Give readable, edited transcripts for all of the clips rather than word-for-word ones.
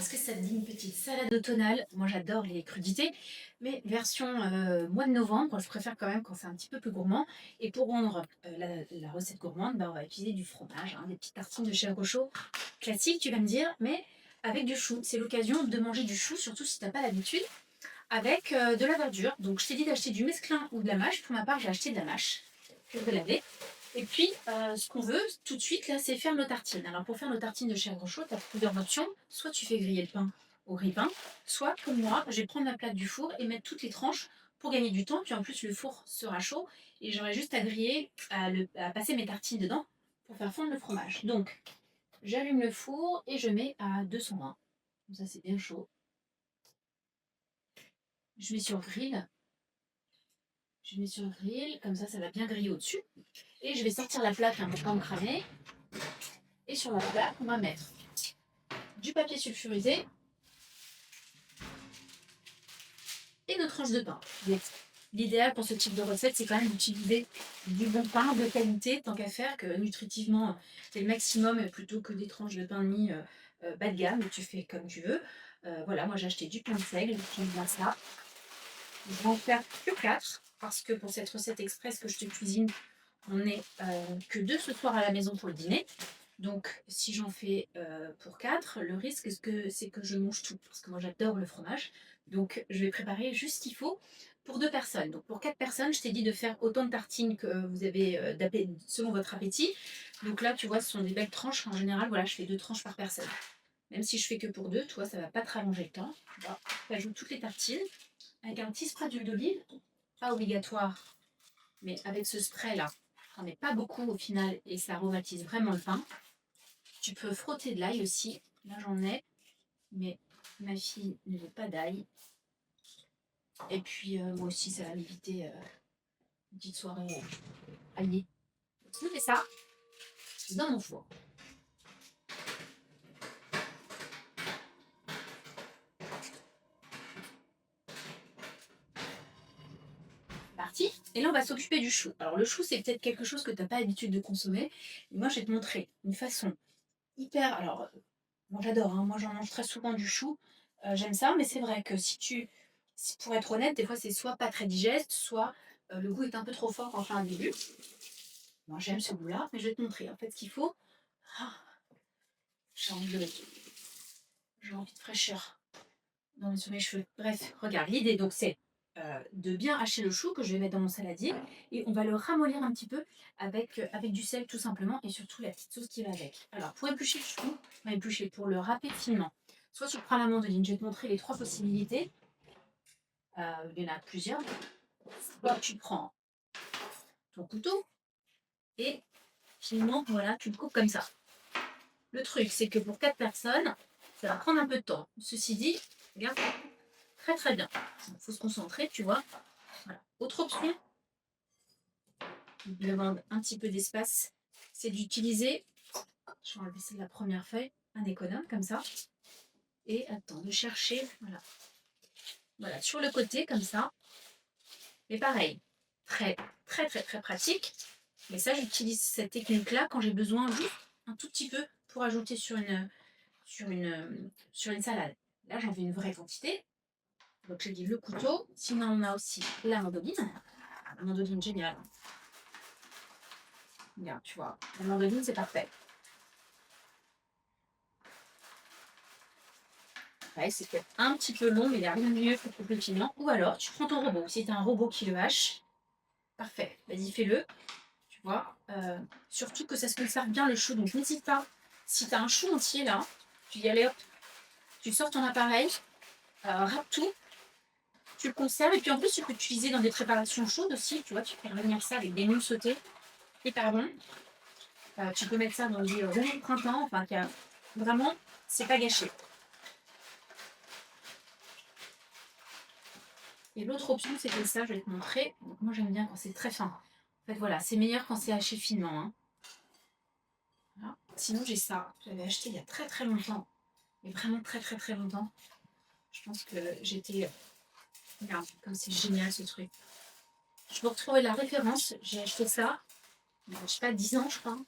est-ce que ça te dit une petite salade automnale? Moi, j'adore les crudités, mais version mois de novembre, je préfère quand même quand c'est un petit peu plus gourmand. Et pour rendre la recette gourmande, bah, on va utiliser du fromage, hein, des petites tartines de chèvre chaud classiques, tu vas me dire, mais avec du chou. C'est l'occasion de manger du chou, surtout si tu n'as pas l'habitude, avec de la verdure. Donc, je t'ai dit d'acheter du mesclun ou de la mâche. Pour ma part, j'ai acheté de la mâche. Je vais laver. Et puis, ce qu'on veut tout de suite, là, c'est faire nos tartines. Alors, pour faire nos tartines de chèvre chaud, tu as plusieurs options. Soit tu fais griller le pain au grille-pain, soit, comme moi, je vais prendre ma plaque du four et mettre toutes les tranches pour gagner du temps. Puis en plus, le four sera chaud et j'aurai juste à griller, à passer mes tartines dedans pour faire fondre le fromage. Donc, j'allume le four et je mets à 220. Comme ça, c'est bien chaud. Je mets sur grill. Je mets sur grill, comme ça va bien griller au-dessus. Et je vais sortir la plaque pour pas me cramer. Et sur la plaque, on va mettre du papier sulfurisé et nos tranches de pain. L'idéal pour ce type de recette, c'est quand même d'utiliser du bon pain de qualité, tant qu'à faire, que nutritivement, c'est le maximum plutôt que des tranches de pain de mie bas de gamme, tu fais comme tu veux. Voilà, moi j'ai acheté du pain de seigle, j'aime bien ça. Je vais en faire que 4, parce que pour cette recette express que je te cuisine, on n'est que 2 ce soir à la maison pour le dîner. Donc, si j'en fais pour 4, le risque, c'est que je mange tout. Parce que moi, j'adore le fromage. Donc, je vais préparer juste ce qu'il faut pour 2 personnes. Donc, pour 4 personnes, je t'ai dit de faire autant de tartines que vous avez selon votre appétit. Donc là, tu vois, ce sont des belles tranches. En général, voilà, je fais 2 tranches par personne. Même si je fais que pour 2, toi, ça ne va pas te rallonger le temps. J'ajoute toutes les tartines avec un petit spray d'huile d'olive. Pas obligatoire, mais avec ce spray-là, j'en mets pas beaucoup au final et ça aromatise vraiment le pain. Tu peux frotter de l'ail aussi. Là, j'en ai, mais ma fille ne veut pas d'ail. Et puis, moi aussi, ça va m'éviter une petite soirée aillée. Je fais ça dans mon four. Parti. Et là, on va s'occuper du chou. Alors, le chou, c'est peut-être quelque chose que tu n'as pas l'habitude de consommer. Mais moi, je vais te montrer une façon hyper. Alors, moi, j'adore. Hein. Moi, j'en mange très souvent du chou. J'aime ça, mais c'est vrai que pour être honnête, des fois, c'est soit pas très digeste, soit le goût est un peu trop fort quand on fait un début. Moi, j'aime ce goût-là, mais je vais te montrer. En fait, ce qu'il faut. Ah, j'ai envie de fraîcheur sur mes cheveux. Bref, regarde, l'idée, donc, c'est de bien hacher le chou que je vais mettre dans mon saladier et on va le ramollir un petit peu avec du sel, tout simplement, et surtout la petite sauce qui va avec. Alors, pour éplucher le chou, on va éplucher pour le râper finement. Soit tu prends la mandoline, je vais te montrer les 3 possibilités. Il y en a plusieurs. Soit tu prends ton couteau et finalement, voilà, tu le coupes comme ça. Le truc, c'est que pour 4 personnes, ça va prendre un peu de temps. Ceci dit, regarde, très très bien. Il faut se concentrer, tu vois. Voilà. Autre option, qui demande un petit peu d'espace, c'est d'utiliser, je vais enlever la première feuille, un économe comme ça. Et attends, de chercher, voilà, sur le côté comme ça. Mais pareil, très très très très pratique. Mais ça, j'utilise cette technique-là quand j'ai besoin juste un tout petit peu pour ajouter sur une salade. Là, j'en fais une vraie quantité. Donc, j'ai dit le couteau. Sinon, on a aussi la mandoline. La mandoline, géniale. Regarde, tu vois, la mandoline, c'est parfait. Ouais, c'est peut-être un petit peu long, mais il n'y a rien de mieux pour couper le piment. Ou alors, tu prends ton robot. Si tu as un robot qui le hache, parfait. Vas-y, fais-le. Tu vois, surtout que ça se conserve bien le chou. Donc, n'hésite pas. Si tu as un chou entier là, tu y allais, hop, tu sors ton appareil, râpe tout, tu le conserves. Et puis en plus, tu peux l'utiliser dans des préparations chaudes aussi. Tu vois, tu peux revenir ça avec des nouilles sautées. Hyper bon. Tu peux mettre ça dans des rouleaux de printemps. Enfin, vraiment, c'est pas gâché. Et l'autre option, c'était ça, je vais te montrer. Donc, moi, j'aime bien quand c'est très fin. En fait, voilà, c'est meilleur quand c'est haché finement. Hein. Voilà. Sinon, j'ai ça. J'avais acheté il y a très très longtemps. Mais vraiment très très très longtemps. Je pense que j'étais... Regarde, comme c'est génial ce truc. Je peux retrouver la référence. J'ai acheté ça, je sais pas, 10 ans, je crois.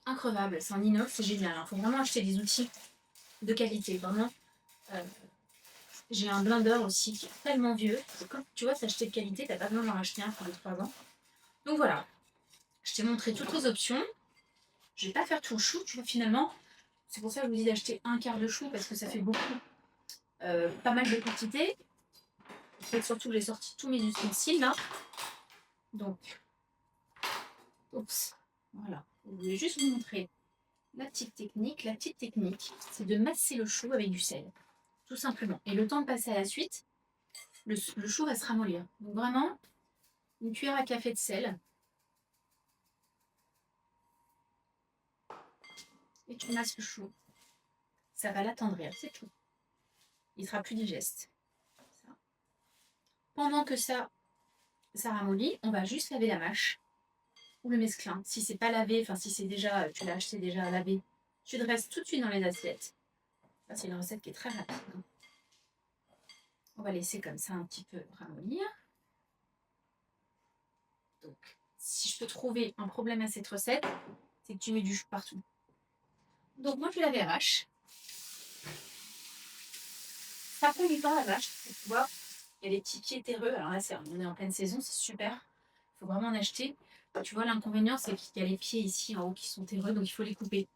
Increvable, c'est en inox, c'est génial. Il faut vraiment acheter des outils de qualité, vraiment. J'ai un blender aussi qui est tellement vieux. Quand tu vois, s'acheter de qualité, t'as pas besoin d'en racheter un pour 2-3 ans. Donc voilà, je t'ai montré toutes les options. Je vais pas faire tout le chou, tu vois, finalement. C'est pour ça que je vous dis d'acheter un quart de chou parce que ça fait beaucoup. Pas mal de quantité. Et surtout que j'ai sorti tous mes ustensiles là. Donc, oups, voilà. Je voulais juste vous montrer la petite technique. La petite technique, c'est de masser le chou avec du sel. Tout simplement. Et le temps de passer à la suite, le chou va se ramollir. Donc vraiment, une cuillère à café de sel. Et tu masses le chou. Ça va l'attendrir, c'est tout. Il sera plus digeste. Ça. Pendant que ça ramollit, on va juste laver la mâche ou le mesclin. Si c'est pas lavé, enfin si c'est déjà, tu l'as acheté déjà lavé, tu le restes tout de suite dans les assiettes. C'est une recette qui est très rapide. On va laisser comme ça un petit peu ramollir. Donc, si je peux trouver un problème à cette recette, c'est que tu mets du chou partout. Donc moi je vais laver la mâche. Ça prend du temps la mâche, tu vois. Il y a des petits pieds terreux. Alors là, on est en pleine saison, c'est super. Il faut vraiment en acheter. Tu vois, l'inconvénient, c'est qu'il y a les pieds ici en haut qui sont terreux, donc il faut les couper.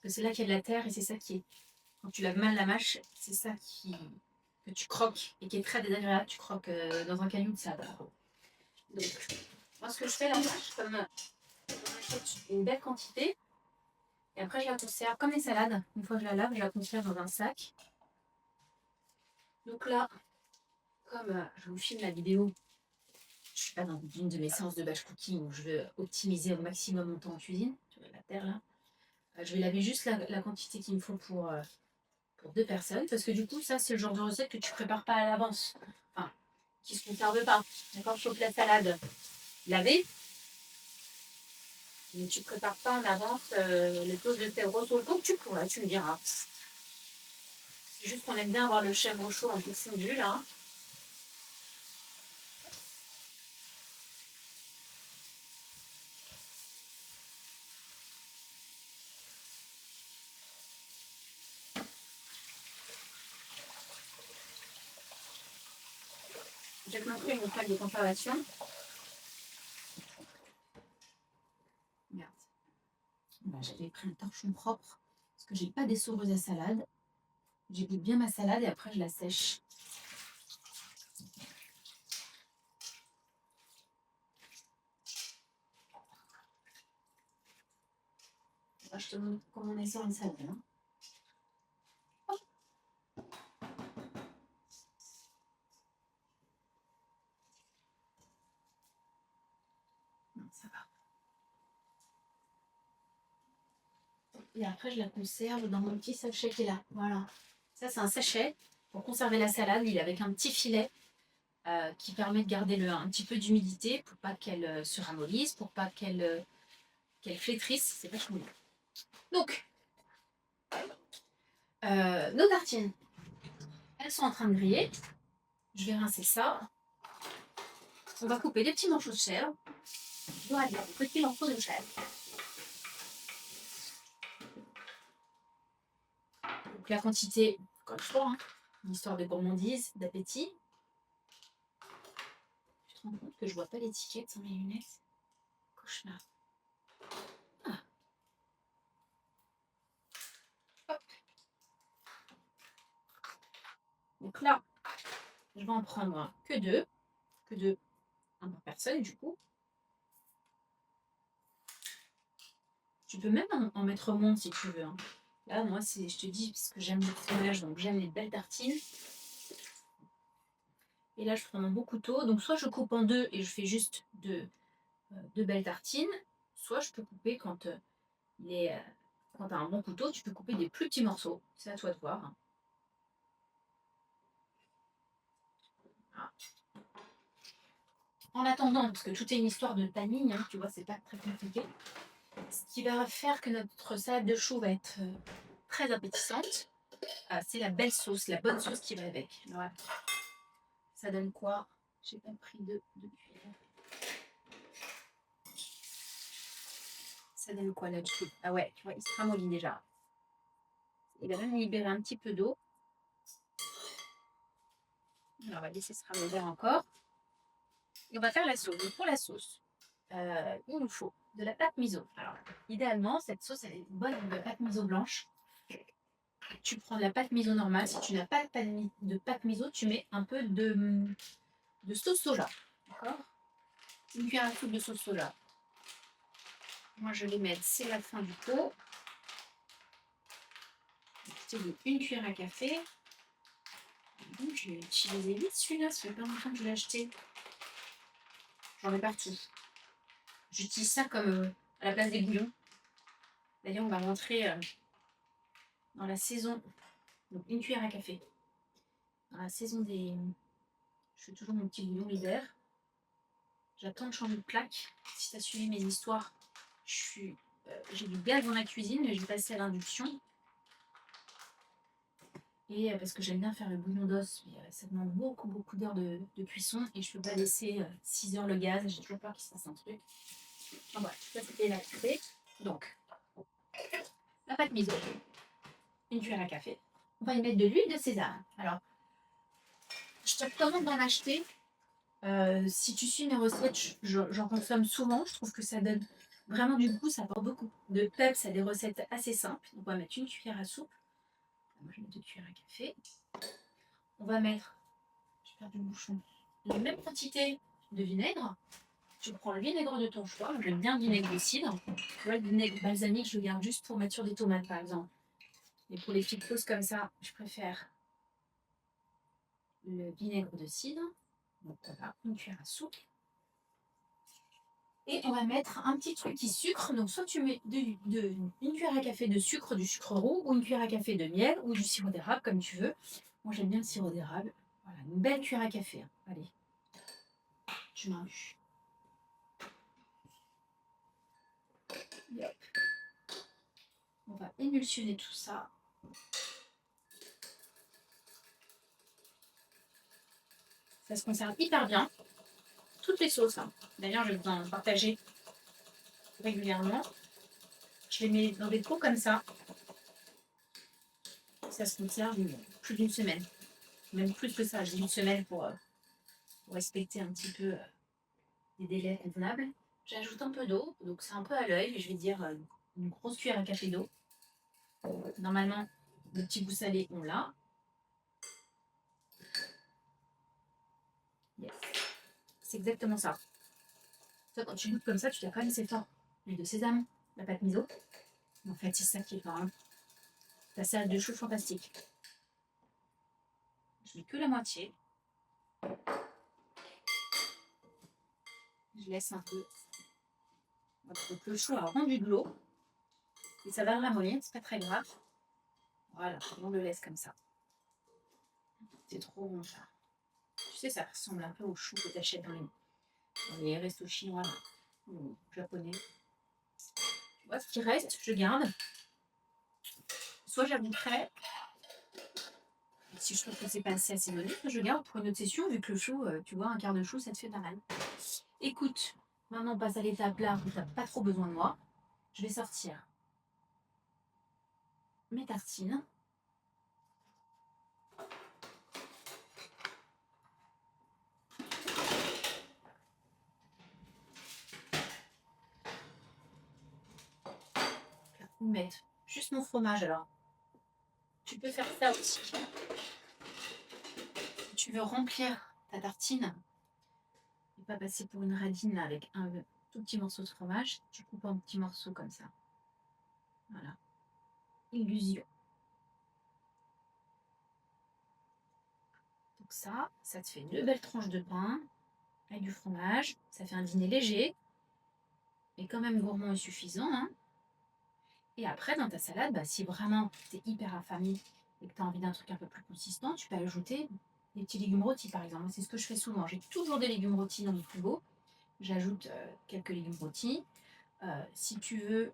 Parce que c'est là qu'il y a de la terre et c'est ça qui est. Quand tu laves mal la mâche, c'est ça que tu croques et qui est très désagréable. Tu croques dans un caillou de sable. Donc, moi, ce que je fais, la mâche, comme on achète une belle quantité, et après, je la conserve comme les salades. Une fois que je la lave, je la conserve dans un sac. Donc là, comme je vous filme la vidéo, je suis pas dans une de mes séances de batch cooking où je veux optimiser au maximum mon temps en cuisine. Tu vois la terre là. Je vais laver juste la quantité qu'il me faut pour 2 personnes. Parce que du coup, ça, c'est le genre de recette que tu prépares pas à l'avance. Enfin, qui se conserve pas. D'accord, je chauffe la salade lavée. Mais tu prépares pas en avance les doses de chèvre chaud. Donc tu pourras, tu me diras. C'est juste qu'on aime bien avoir le chèvre chaud un peu fondu là. J'ai montré une feuille de conservation. Merde. Ben, j'avais pris un torchon propre parce que j'ai pas d'essoreuse à salade. J'égoutte bien ma salade et après je la sèche. Là, je te montre comment on essore une salade. Hein. Non, ça va. Et après, je la conserve dans mon petit sachet qui est là. Voilà. Ça, c'est un sachet pour conserver la salade. Il est avec un petit filet qui permet de garder un petit peu d'humidité pour pas qu'elle se ramollisse, pour pas qu'elle flétrisse. C'est vachement bien. Donc, nos tartines, elles sont en train de griller. Je vais rincer ça. On va couper des petits morceaux de chèvre. Voilà, des petits morceaux de chèvre. Donc la quantité, encore une fois, hein, une histoire de gourmandise, d'appétit. Tu te rends compte que je vois pas l'étiquette sans mes lunettes? Cauchemar. Ah. Hop. Donc là, je vais en prendre que deux. Que deux, un par personne du coup. Tu peux même en mettre moins si tu veux. Hein. Là, moi, je te dis, parce que j'aime le fromage, donc j'aime les belles tartines. Et là, je prends mon beau couteau. Donc, soit je coupe en deux et je fais juste deux belles tartines, soit je peux couper quand quand tu as un bon couteau, tu peux couper des plus petits morceaux. C'est à toi de voir. Voilà. En attendant, parce que tout est une histoire de timing, hein, tu vois, c'est pas très compliqué. Ce qui va faire que notre salade de choux va être très appétissante, c'est la belle sauce, la bonne sauce qui va avec. Voilà. Ça donne quoi? J'ai pas pris deux cuillères. Ça donne quoi là-dessus? Ah ouais, tu vois, il se ramollit déjà. Il va même libérer un petit peu d'eau. Alors, on va laisser se ramollir encore. Et on va faire la sauce. Donc, pour la sauce, il nous faut de la pâte miso. Alors, idéalement, cette sauce, elle est bonne avec de la pâte miso blanche. Tu prends de la pâte miso normale. Si tu n'as pas de pâte miso, tu mets un peu de sauce soja. D'accord? Une cuillère à soupe de sauce soja. Moi, je vais mettre, c'est la fin du pot. C'est une cuillère à café. Donc, je vais utiliser vite celui-là, ça fait pas longtemps que je l'ai acheté. J'en ai partout. J'utilise ça comme à la place des bouillons. D'ailleurs, on va rentrer dans la saison. Donc, une cuillère à café. Dans la saison des. Je fais toujours mon petit bouillon l'hiver. J'attends de changer de plaque. Si tu as suivi mes histoires, j'ai du gaz dans la cuisine, mais je vais passer à l'induction. Et parce que j'aime bien faire le bouillon d'os, mais ça demande beaucoup d'heures de cuisson et je ne peux pas laisser 6 heures le gaz, j'ai toujours peur qu'il se passe un truc. Enfin voilà, ça c'était la café. Donc, la pâte miso, une cuillère à café. On va y mettre de l'huile de sésame. Alors, je te recommande d'en acheter. Si tu suis mes recettes, j'en consomme souvent. Je trouve que ça donne vraiment du goût, ça apporte beaucoup de peps à des recettes assez simples. Donc, on va mettre une cuillère à soupe. Moi, je mets 2 cuillères à café. On va mettre, je perds du bouchon, la même quantité de vinaigre. Tu prends le vinaigre de ton choix. J'aime bien le vinaigre de cidre. Tu vois, le vinaigre balsamique, je le garde juste pour mettre sur des tomates, par exemple. Et pour les petites sauces comme ça, je préfère le vinaigre de cidre. Donc voilà, une cuillère à soupe. Et on va mettre un petit truc qui sucre. Donc soit tu mets une cuillère à café de sucre, du sucre roux, ou une cuillère à café de miel, ou du sirop d'érable, comme tu veux. Moi, j'aime bien le sirop d'érable. Voilà, une belle cuillère à café. Hein. Allez, je m'en vais. On va émulsionner tout ça. Ça se conserve hyper bien. Toutes les sauces. Hein. D'ailleurs, je vais vous en partager régulièrement. Je les mets dans des pots comme ça. Ça se conserve plus d'une semaine. Même plus que ça. J'ai une semaine pour respecter un petit peu les délais convenables. J'ajoute un peu d'eau. Donc c'est un peu à l'œil. Je vais dire une grosse cuillère à café d'eau. Normalement, le petit goût salé, on l'a. Yes. C'est exactement ça. Toi, quand tu goûtes comme ça, tu dois quand même c'est fort. L'huile de sésame, la pâte miso. En fait, c'est ça qui est fort. Hein. Ta salade de chou fantastique. Je mets que la moitié. Je laisse un peu. Donc le chou a rendu de l'eau. Et ça va ramollir, c'est pas très grave. Voilà, on le laisse comme ça. C'est trop bon ça. Tu sais, ça ressemble un peu au chou que tu achètes dans les restos chinois là, ou japonais. Tu vois, ce qui reste, je garde. Soit j'ajouterai, si je trouve que c'est pas assez assaisonné, je garde pour une autre session, vu que le chou, tu vois, un quart de chou, ça te fait pas mal. Écoute, maintenant on passe à l'étape là où tu n'as pas trop besoin de moi. Je vais sortir mes tartines. Mettre juste mon fromage alors. Tu peux faire ça aussi. Si tu veux remplir ta tartine et pas passer pour une radine avec un tout petit morceau de fromage, tu coupes en petits morceaux comme ça. Voilà. Illusion. Donc ça te fait 2 belles tranches de pain avec du fromage. Ça fait un dîner léger, mais quand même gourmand et suffisant. Hein. Et après, dans ta salade, si vraiment tu es hyper affamé et que tu as envie d'un truc un peu plus consistant, tu peux ajouter des petits légumes rôtis, par exemple. C'est ce que je fais souvent. J'ai toujours des légumes rôtis dans mon frigo. J'ajoute quelques légumes rôtis. Si tu veux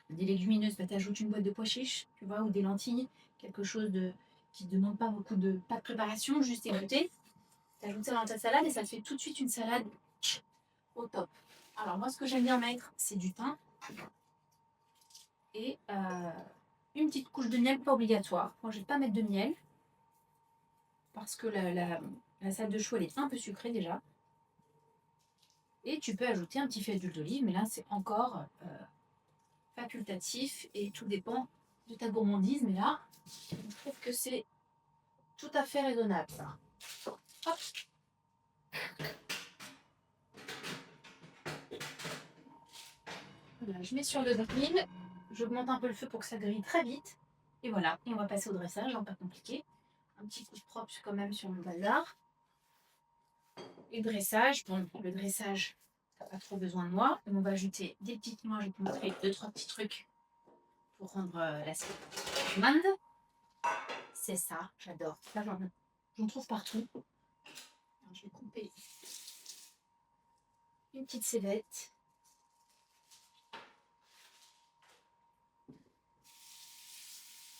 des légumineuses, tu ajoutes une boîte de pois chiches, tu vois, ou des lentilles, quelque chose qui ne demande pas beaucoup pas de préparation, juste égoutter. Tu ajoutes ça dans ta salade et ça te fait tout de suite une salade au top. Alors moi, ce que j'aime bien mettre, c'est du thym et Une petite couche de miel, pas obligatoire. Moi, je vais pas mettre de miel parce que la salade de chou, elle est un peu sucrée déjà. Et tu peux ajouter un petit filet d'huile d'olive, mais là, c'est encore facultatif et tout dépend de ta gourmandise. Mais là, je trouve que c'est tout à fait raisonnable, ça. Hop. Voilà, je mets sur le grill, j'augmente un peu le feu pour que ça grille très vite. Et voilà, et on va passer au dressage, hein, pas compliqué. Un petit coup de propre quand même sur le bazar. Et le dressage, t'as pas trop besoin de noix. On va ajouter des petites noix, je vais te montrer 2-3 petits trucs pour rendre l'assiette gourmande. C'est ça, j'adore. Là, j'en trouve partout. Alors, je vais couper une petite cébette.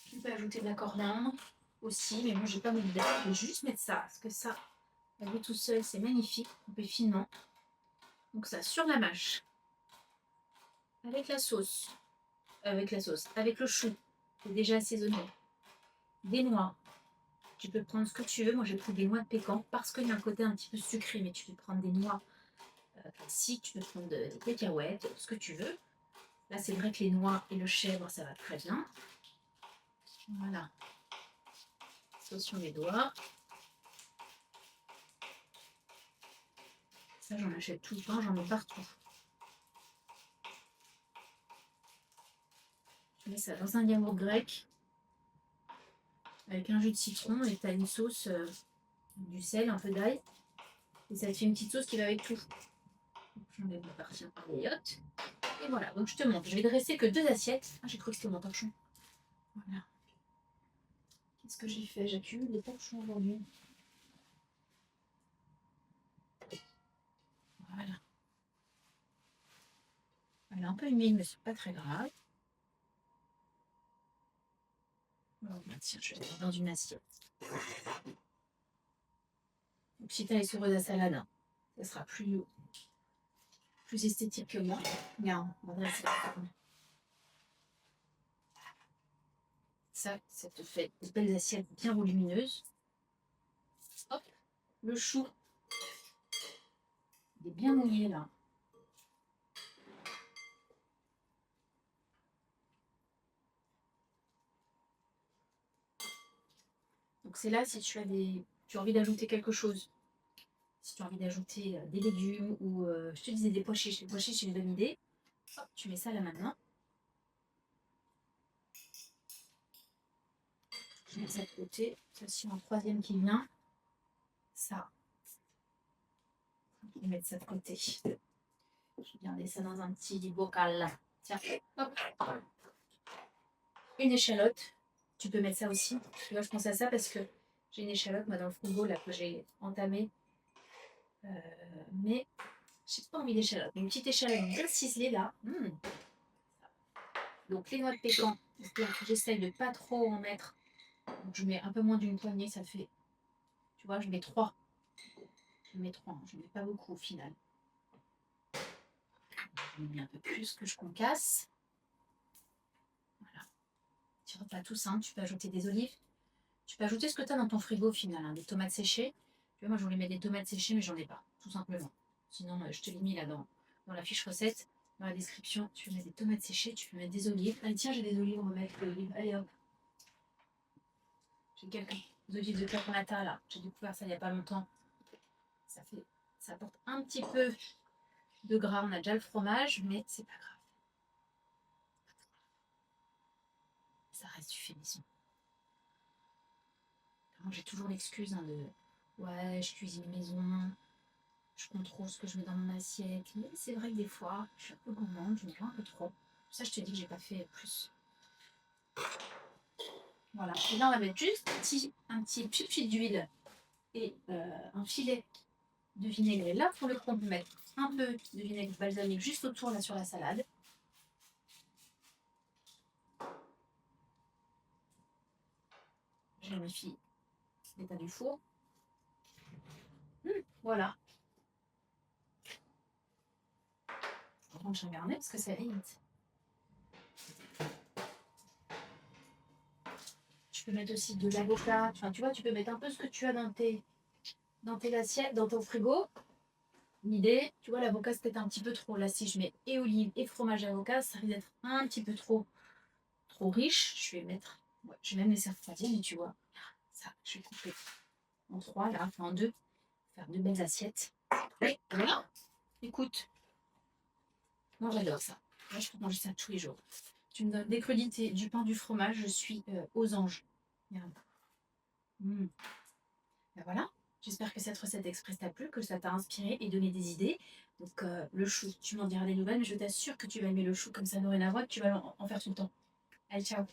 Tu peux ajouter de la coriandre aussi, mais moi j'ai pas mis de date. Je vais juste mettre ça, parce que ça, à lui tout seul, c'est magnifique, coupé finement. Donc ça sur la mâche, avec la sauce, avec le chou, qui est déjà assaisonné, des noix. Tu peux prendre ce que tu veux. Moi j'ai pris des noix de pécan parce qu'il y a un côté un petit peu sucré, mais tu peux prendre des noix classiques, tu peux prendre des cacahuètes, ce que tu veux. Là c'est vrai que les noix et le chèvre, ça va très bien. Voilà. Sauce sur mes doigts. Ça, j'en achète tout le temps, j'en ai partout. Je mets ça dans un yaourt grec avec un jus de citron et tu as une sauce, du sel, un peu d'ail. Et ça te fait une petite sauce qui va avec tout. J'enlève la partie par les yachts. Et voilà, donc je te montre. Je vais dresser que 2 assiettes. Ah, j'ai cru que c'était mon torchon. Voilà. Qu'est-ce que j'ai fait? J'accumule les torchons aujourd'hui. Voilà. Elle est un peu humide, mais c'est pas très grave. Bon, bah, tiens, je vais mettre dans une assiette. Donc, si tu as les souris à salade, hein, ça sera plus esthétique que moi. Regarde, on va dresser la forme. Ça te fait des belles assiettes bien volumineuses. Hop, le chou, il est bien mouillé là. Donc c'est là si tu as envie d'ajouter quelque chose. Si tu as envie d'ajouter des légumes ou je te disais des pois chiches. Les pois chiches, c'est une bonne idée. Hop, tu mets ça là maintenant. Je mets ça de côté. Celle-ci en troisième qui vient. Ça. Je vais mettre ça de côté. Je vais garder ça dans un petit bocal là. Tiens, hop. Une échalote. Tu peux mettre ça aussi. Tu vois, je pense à ça parce que j'ai une échalote moi dans le frigo là que j'ai entamée. Mais j'ai pas envie d'échalote. Une petite échalote bien ciselée là. Donc les noix de pécan, j'essaye de pas trop en mettre. Donc, je mets un peu moins d'une poignée, ça fait. Tu vois, je mets 3. Je mets 3, je mets pas beaucoup au final. Je mets un peu plus que je concasse. Voilà. Tu pas tout simple, tu peux ajouter des olives. Tu peux ajouter ce que tu as dans ton frigo au final, hein, des tomates séchées. Tu vois, moi je voulais mettre des tomates séchées, mais j'en ai pas, tout simplement. Sinon, je te l'ai mis là dans la fiche recette, dans la description. Tu peux mettre des tomates séchées, tu peux mettre des olives. Allez, tiens, j'ai des olives, on va mettre des olives. Allez hop. J'ai quelques olives de Caponata là. J'ai découvert ça il n'y a pas longtemps. Ça apporte un petit peu de gras. On a déjà le fromage, mais c'est pas grave. Ça reste du fait maison. J'ai toujours l'excuse de ouais, je cuisine maison, je contrôle ce que je mets dans mon assiette. Mais c'est vrai que des fois, je suis un peu gourmande, je mets un peu trop. Ça, je te dis que j'ai pas fait plus. Voilà. Et là, on va mettre juste un petit pchit d'huile et un filet de vinaigre. Et là, pour le coup, on peut mettre un peu de vinaigre balsamique juste autour là sur la salade. Je vérifie l'état du four. Voilà. Je vais regarder parce que ça limite. Tu peux mettre aussi de l'avocat. Enfin, tu vois, tu peux mettre un peu ce que tu as dans tes assiettes, dans ton frigo. L'idée, tu vois, l'avocat, c'est peut-être un petit peu trop. Là, si je mets et olive et fromage avocat, ça risque d'être un petit peu trop riche. Je vais mettre, ouais, je vais même laisser refroidir, mais tu vois, ça, je vais couper en 3, là, enfin en 2, faire 2 belles assiettes. Et voilà, écoute, moi j'adore ça. Moi, je peux manger ça tous les jours. Tu me donnes des crudités, du pain, du fromage, je suis aux anges. Regarde. Mm. Ben voilà, j'espère que cette recette express t'a plu, que ça t'a inspiré et donné des idées. Donc le chou, tu m'en diras des nouvelles, mais je t'assure que tu vas aimer le chou comme ça dorénavant et que tu vas en faire tout le temps. Allez, ciao.